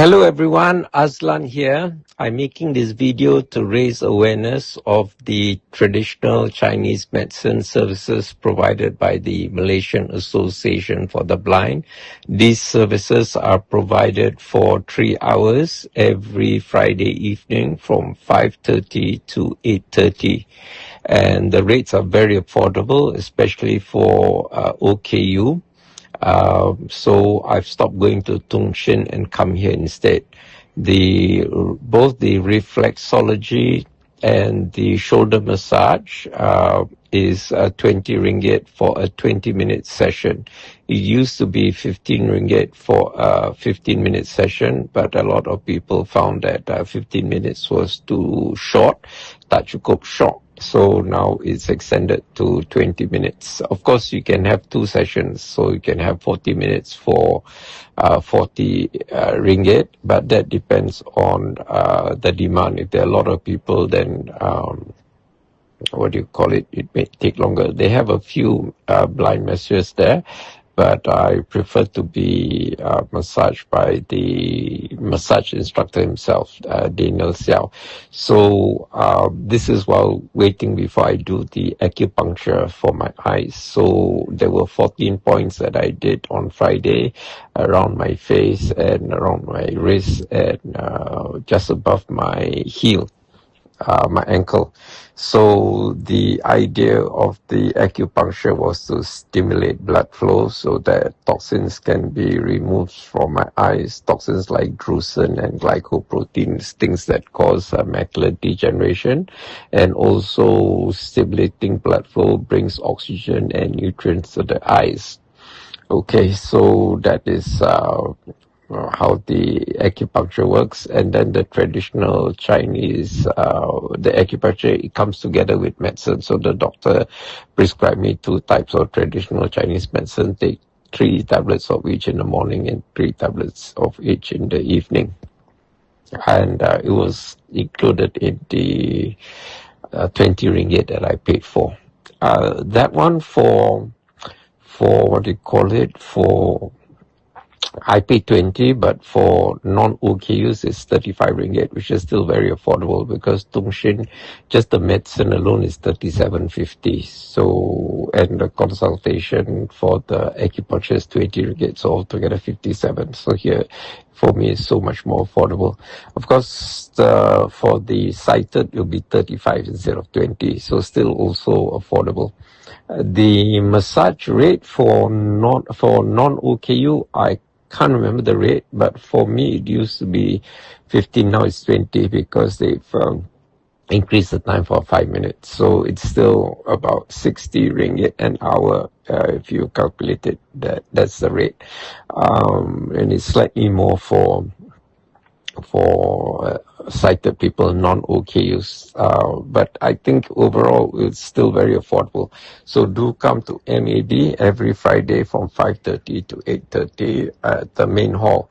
Hello everyone, Aslan here. I'm making this video to raise awareness of the traditional Chinese medicine services provided by the Malaysian Association for the Blind. These services are provided for 3 hours every Friday evening from 5:30 to 8:30. And the rates are very affordable, especially for OKU. So I've stopped going to Tung and come here instead. Both the reflexology and the shoulder massage is 20 ringgit for a 20-minute session. It used to be 15 ringgit for a 15-minute session, but a lot of people found that 15 minutes was too short, tak cukup short. So now it's extended to 20 minutes. Of course, you can have 2 sessions, so you can have 40 minutes for 40 ringgit, but that depends on the demand. If there are a lot of people, then it may take longer. They have a few blind masseurs there, but I prefer to be massaged by the massage instructor himself, Daniel Xiao. So this is while waiting before I do the acupuncture for my eyes. So there were 14 points that I did on Friday around my face and around my wrist and just above my heel. My ankle. So the idea of the acupuncture was to stimulate blood flow so that toxins can be removed from my eyes, toxins like drusen and glycoproteins, things that cause macular degeneration, and also stimulating blood flow brings oxygen and nutrients to the eyes. Okay, so that is how the acupuncture works. And then the traditional Chinese, the acupuncture, it comes together with medicine. So the doctor prescribed me 2 types of traditional Chinese medicine. Take 3 tablets of each in the morning and 3 tablets of each in the evening. And it was included in the 20 ringgit that I paid for. That one for I paid 20, but for non-OKUs it's 35 ringgit, which is still very affordable because Tung just the medicine alone is 37.50. So, and the consultation for the acupuncture is 20 ringgit, so altogether 57. So here, for me, it's so much more affordable. Of course, for the sighted, it will be 35 instead of 20, so still also affordable. The massage rate for non-OKU, I can't remember the rate, but for me it used to be 15, now it's 20 because they've increased the time for 5 minutes. So it's still about 60 ringgit an hour if you calculate it. That's the rate. And it's slightly more for sighted people, non-OKUs. But I think overall it's still very affordable. So do come to MAB every Friday from 5:30 to 8:30 at the main hall.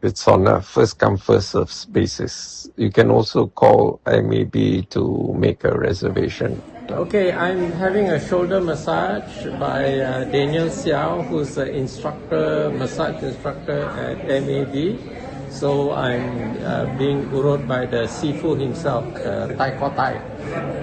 It's on a first-come, first-served basis. You can also call MAB to make a reservation. Okay, I'm having a shoulder massage by Daniel Xiao, who's the massage instructor at MAB. So I'm being urut by the Sifu himself, Tai Kotai.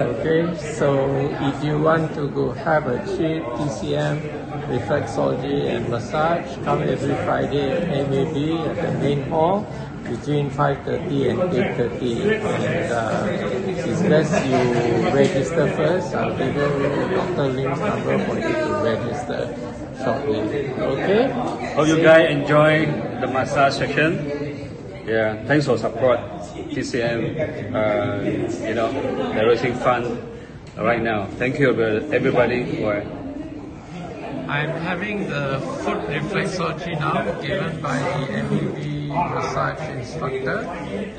Okay, so if you want to go have a cheap TCM reflexology and massage, come every Friday at MAB at the main hall between 5:30 and 8:30. And it's best you register first. I'll give you Dr. Lim's number for you to register shortly. Okay? Hope you guys enjoy the massage section. Yeah, thanks for support TCM. They're raising fund right now. Thank you everybody for. I'm having the foot reflexology now given by the MAB massage instructor,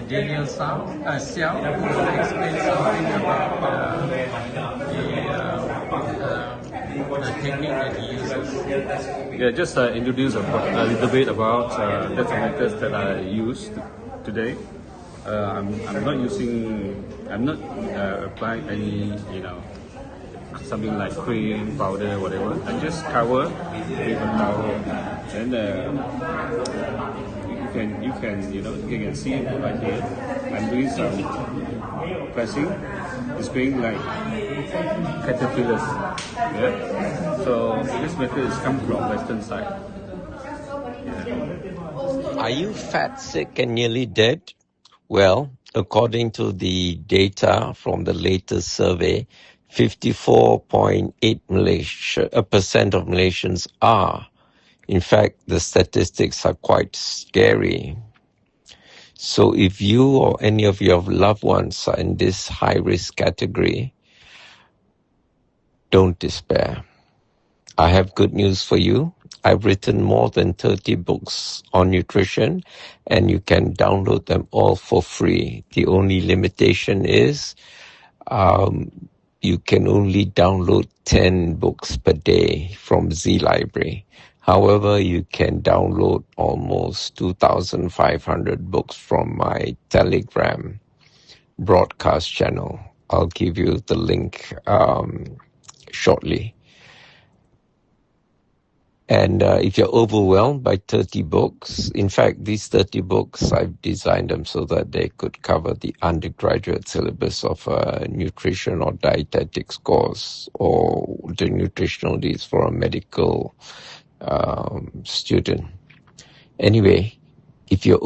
Daniel Xiao, who will explain something about the technique that he uses. Yeah, just introduce a little bit about the methods that I used today. I'm not applying any something like cream, powder, whatever, and just cover with a towel. And you can see right here. I'm doing some pressing. It's going like caterpillars. Yeah. So this method is come from Western side. Are you fat, sick, and nearly dead? Well, according to the data from the latest survey, 54.8% of Malaysians are. In fact, the statistics are quite scary. So if you or any of your loved ones are in this high-risk category, don't despair. I have good news for you. I've written more than 30 books on nutrition, and you can download them all for free. The only limitation is you can only download 10 books per day from Z Library. However, you can download almost 2,500 books from my Telegram broadcast channel. I'll give you the link shortly. And if you're overwhelmed by 30 books, in fact, these 30 books, I've designed them so that they could cover the undergraduate syllabus of a nutrition or dietetics course, or the nutritional needs for a medical student. Anyway, if you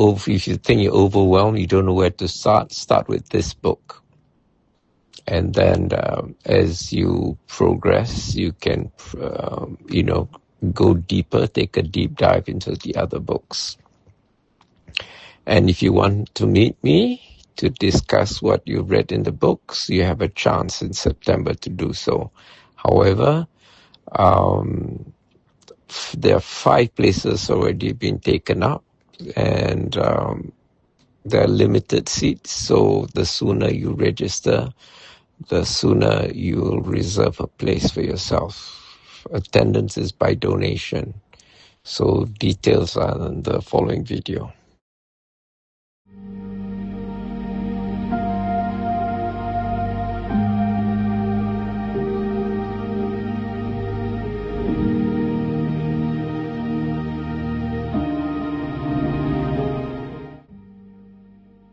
think you're overwhelmed, you don't know where to start with this book. And then as you progress, you can, go deeper, take a deep dive into the other books. And if you want to meet me to discuss what you read in the books, you have a chance in September to do so. However, there are 5 places already been taken up, and there are limited seats, so the sooner you register, the sooner you'll reserve a place for yourself. Attendance is by donation. So details are in the following video.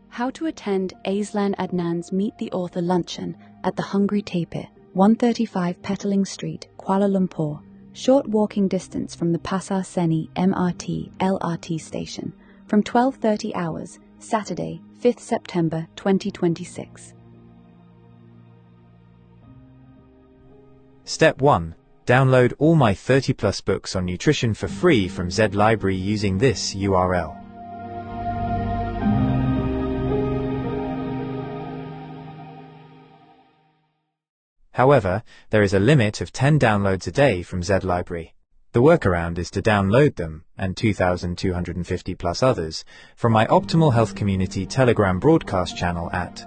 How to attend Aislan Adnan's Meet the Author luncheon at the Hungry Tapir, 135 Petaling Street, Kuala Lumpur, short walking distance from the Pasar Seni MRT LRT station, from 12:30 hours, Saturday, 5th September 2026. Step 1. Download all my 30+ books on nutrition for free from Z Library using this URL. However, there is a limit of 10 downloads a day from Z Library. The workaround is to download them, and 2,250 plus others, from my Optimal Health Community Telegram broadcast channel at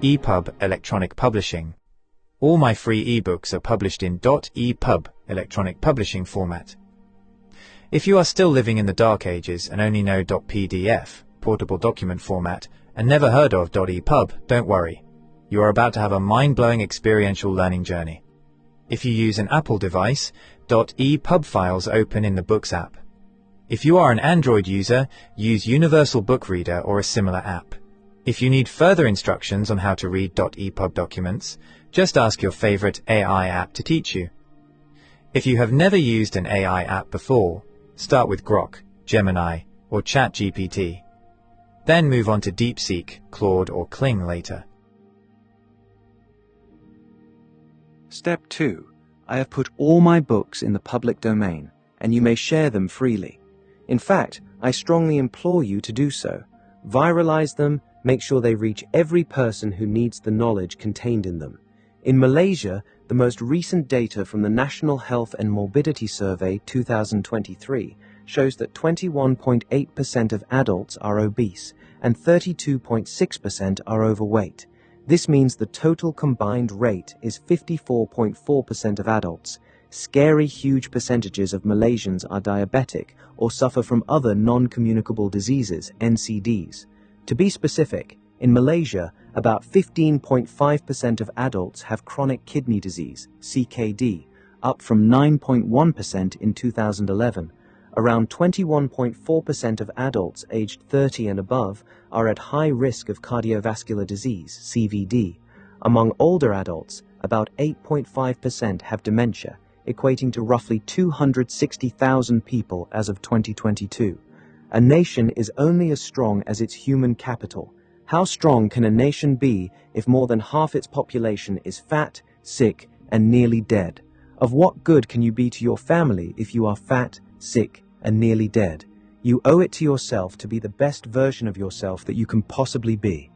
EPUB Electronic Publishing. All my free ebooks are published in .EPUB electronic publishing format. If you are still living in the dark ages and only know .PDF, portable document format, and never heard of .EPUB, don't worry. You are about to have a mind-blowing experiential learning journey. If you use an Apple device, .EPUB files open in the Books app. If you are an Android user, use Universal Book Reader or a similar app. If you need further instructions on how to read .EPUB documents, just ask your favorite AI app to teach you. If you have never used an AI app before, start with Grok, Gemini, or ChatGPT. Then move on to DeepSeek, Claude, or Kling later. Step 2. I have put all my books in the public domain, and you may share them freely. In fact, I strongly implore you to do so. Viralize them, make sure they reach every person who needs the knowledge contained in them. In Malaysia, the most recent data from the National Health and Morbidity Survey 2023 shows that 21.8% of adults are obese and 32.6% are overweight. This means the total combined rate is 54.4% of adults, scary huge percentages of Malaysians are diabetic or suffer from other non-communicable diseases, NCDs. To be specific, in Malaysia, about 15.5% of adults have chronic kidney disease, CKD, up from 9.1% in 2011. Around 21.4% of adults aged 30 and above are at high risk of cardiovascular disease, CVD. Among older adults, about 8.5% have dementia, equating to roughly 260,000 people as of 2022. A nation is only as strong as its human capital. How strong can a nation be if more than half its population is fat, sick, and nearly dead? Of what good can you be to your family if you are fat, sick, and nearly dead? You owe it to yourself to be the best version of yourself that you can possibly be.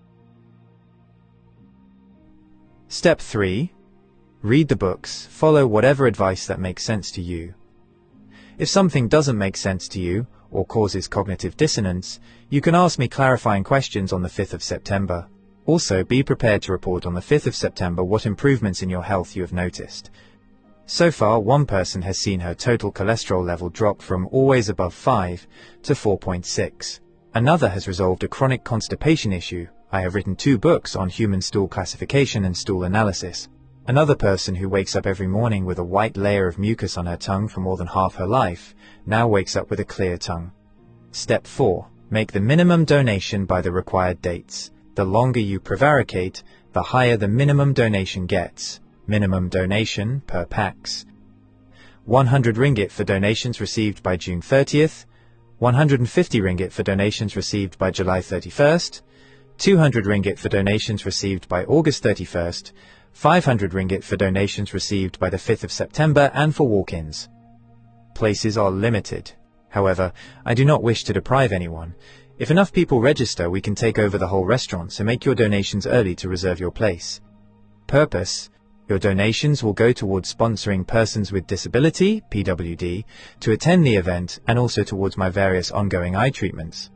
Step 3. Read the books, follow whatever advice that makes sense to you. If something doesn't make sense to you, or causes cognitive dissonance, you can ask me clarifying questions on the 5th of September. Also, be prepared to report on the 5th of September what improvements in your health you have noticed. So far, one person has seen her total cholesterol level drop from always above 5 to 4.6. Another has resolved a chronic constipation issue. I have written 2 books on human stool classification and stool analysis. Another person who wakes up every morning with a white layer of mucus on her tongue for more than half her life, now wakes up with a clear tongue. Step 4. Make the minimum donation by the required dates. The longer you prevaricate, the higher the minimum donation gets. Minimum donation per pax: 100 ringgit for donations received by June 30th, 150 ringgit for donations received by July 31st, 200 ringgit for donations received by August 31st, 500 ringgit for donations received by the 5th of September and for walk-ins. Places are limited. However, I do not wish to deprive anyone. If enough people register, we can take over the whole restaurant, so make your donations early to reserve your place. Purpose: your donations will go towards sponsoring persons with disability, PWD, to attend the event and also towards my various ongoing eye treatments.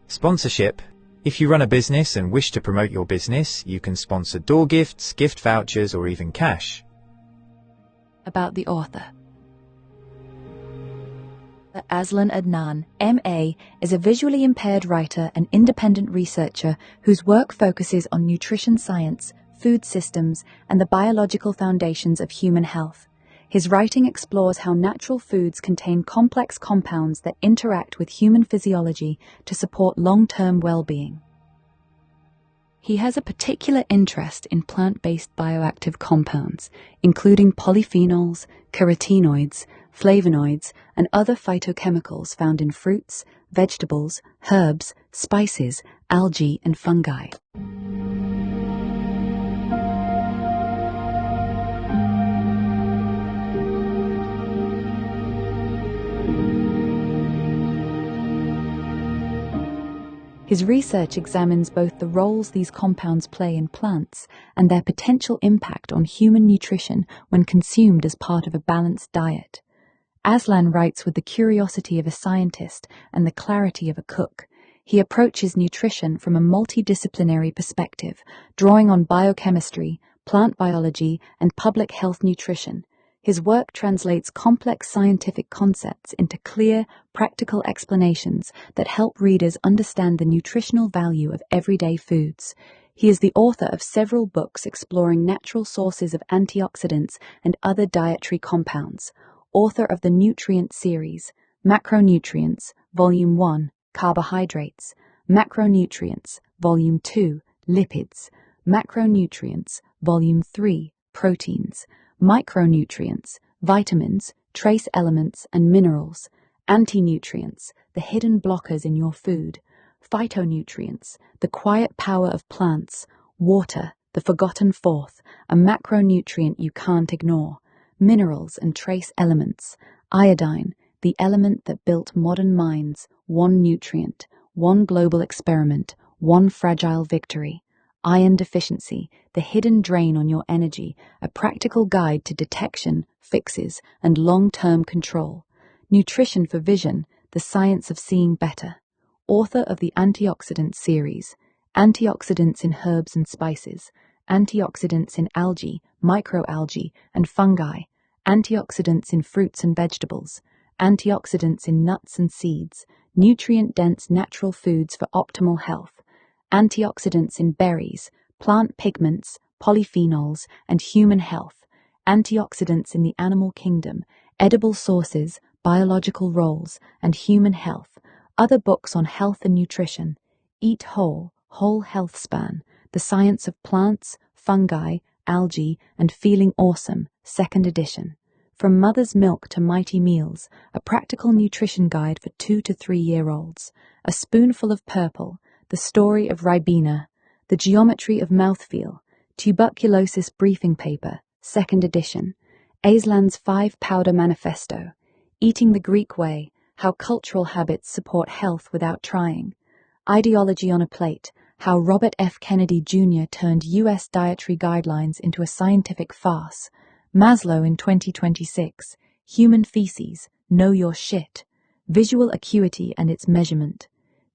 Sponsorship: if you run a business and wish to promote your business, you can sponsor door gifts, gift vouchers, or even cash. About the author. Jln Adnan, MA, is a visually impaired writer and independent researcher whose work focuses on nutrition science, food systems, and the biological foundations of human health. His writing explores how natural foods contain complex compounds that interact with human physiology to support long-term well-being. He has a particular interest in plant-based bioactive compounds, including polyphenols, carotenoids, flavonoids, and other phytochemicals found in fruits, vegetables, herbs, spices, algae, and fungi. His research examines both the roles these compounds play in plants and their potential impact on human nutrition when consumed as part of a balanced diet. Jln writes with the curiosity of a scientist and the clarity of a cook. He approaches nutrition from a multidisciplinary perspective, drawing on biochemistry, plant biology, and public health nutrition. His work translates complex scientific concepts into clear, practical explanations that help readers understand the nutritional value of everyday foods. He is the author of several books exploring natural sources of antioxidants and other dietary compounds. Author of the Nutrient Series, Macronutrients, Volume 1, Carbohydrates, Macronutrients, Volume 2, Lipids, Macronutrients, Volume 3, Proteins, Micronutrients, Vitamins, Trace Elements and Minerals, Anti-nutrients, the hidden blockers in your food, Phytonutrients, the quiet power of plants, Water, the forgotten fourth, a macronutrient you can't ignore, Minerals and Trace Elements, Iodine, the element that built modern minds, one nutrient, one global experiment, one fragile victory. Iron deficiency, the hidden drain on your energy, a practical guide to detection, fixes, and long-term control. Nutrition for Vision, the science of seeing better. Author of the Antioxidant Series, Antioxidants in Herbs and Spices, Antioxidants in Algae, Microalgae, and Fungi, antioxidants in fruits and vegetables, antioxidants in nuts and seeds, nutrient-dense natural foods for optimal health, antioxidants in berries, plant pigments, polyphenols, and human health, antioxidants in the animal kingdom, edible sources, biological roles, and human health. Other books on health and nutrition: Eat Whole, Whole Health Span, The Science of Plants, Fungi, Algae, and Feeling Awesome, 2nd edition. From Mother's Milk to Mighty Meals, a practical nutrition guide for 2 to 3-year-olds. A Spoonful of Purple, The Story of Ribena, The Geometry of Mouthfeel, Tuberculosis Briefing Paper, 2nd edition. Aisland's 5-Powder Manifesto, Eating the Greek Way, How Cultural Habits Support Health Without Trying. Ideology on a Plate, How Robert F. Kennedy Jr. Turned U.S. Dietary Guidelines into a Scientific Farce. Maslow in 2026, Human Feces, Know Your Shit, Visual Acuity and Its Measurement.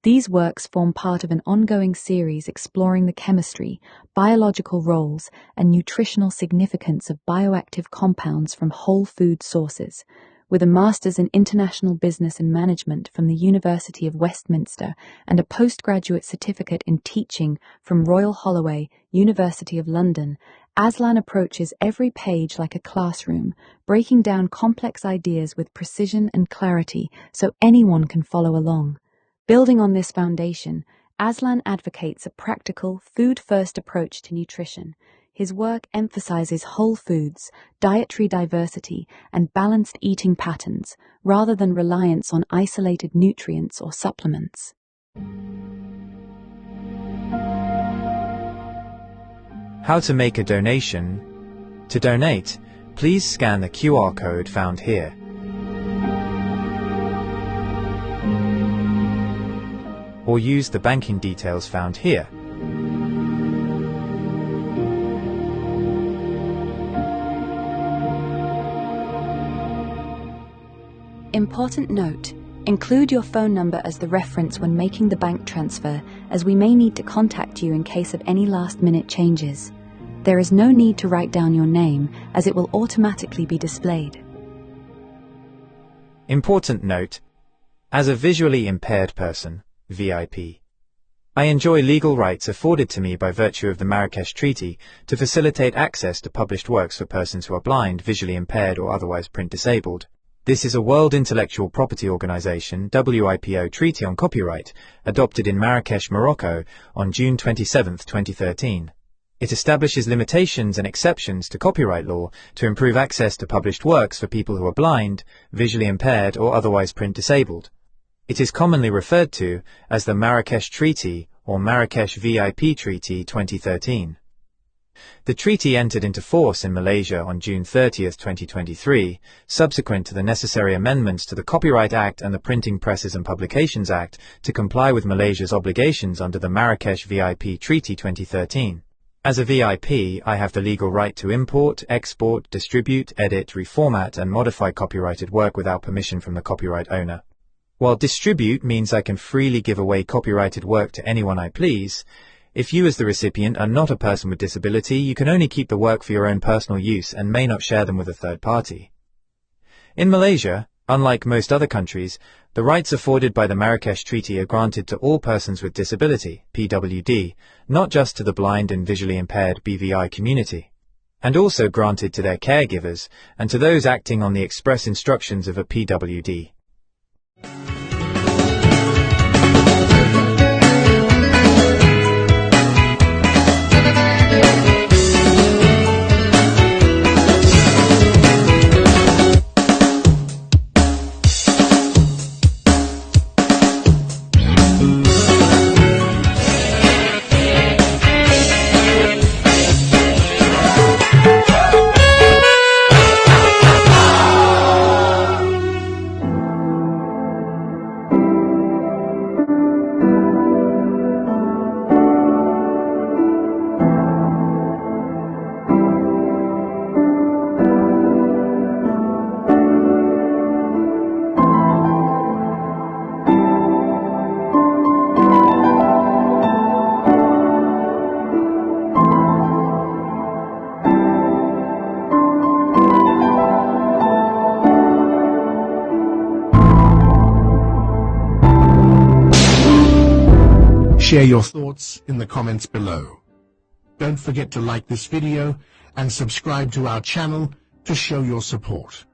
These works form part of an ongoing series exploring the chemistry, biological roles, and nutritional significance of bioactive compounds from whole food sources. With a Master's in International Business and Management from the University of Westminster and a postgraduate certificate in teaching from Royal Holloway, University of London, Aslan approaches every page like a classroom, breaking down complex ideas with precision and clarity so anyone can follow along. Building on this foundation, Aslan advocates a practical, food-first approach to nutrition. His work emphasizes whole foods, dietary diversity, and balanced eating patterns, rather than reliance on isolated nutrients or supplements. How to make a donation. To donate, please scan the QR code found here. Or use the banking details found here. Important note: include your phone number as the reference when making the bank transfer, as we may need to contact you in case of any last-minute changes. There is no need to write down your name, as it will automatically be displayed. Important note: as a visually impaired person, VIP, I enjoy legal rights afforded to me by virtue of the Marrakesh Treaty to facilitate access to published works for persons who are blind, visually impaired, or otherwise print disabled. This is a World Intellectual Property Organization (WIPO) Treaty on Copyright, adopted in Marrakesh, Morocco, on June 27, 2013. It establishes limitations and exceptions to copyright law to improve access to published works for people who are blind, visually impaired, or otherwise print disabled. It is commonly referred to as the Marrakesh Treaty or Marrakesh VIP Treaty 2013. The treaty entered into force in Malaysia on June 30, 2023, subsequent to the necessary amendments to the Copyright Act and the Printing Presses and Publications Act to comply with Malaysia's obligations under the Marrakesh VIP Treaty 2013. As a VIP, I have the legal right to import, export, distribute, edit, reformat, and modify copyrighted work without permission from the copyright owner. While distribute means I can freely give away copyrighted work to anyone I please, if you as the recipient are not a person with disability, you can only keep the work for your own personal use and may not share them with a third party. In Malaysia, unlike most other countries, the rights afforded by the Marrakesh Treaty are granted to all persons with disability, PWD, not just to the blind and visually impaired BVI community, and also granted to their caregivers and to those acting on the express instructions of a PWD. Share your thoughts in the comments below. Don't forget to like this video and subscribe to our channel to show your support.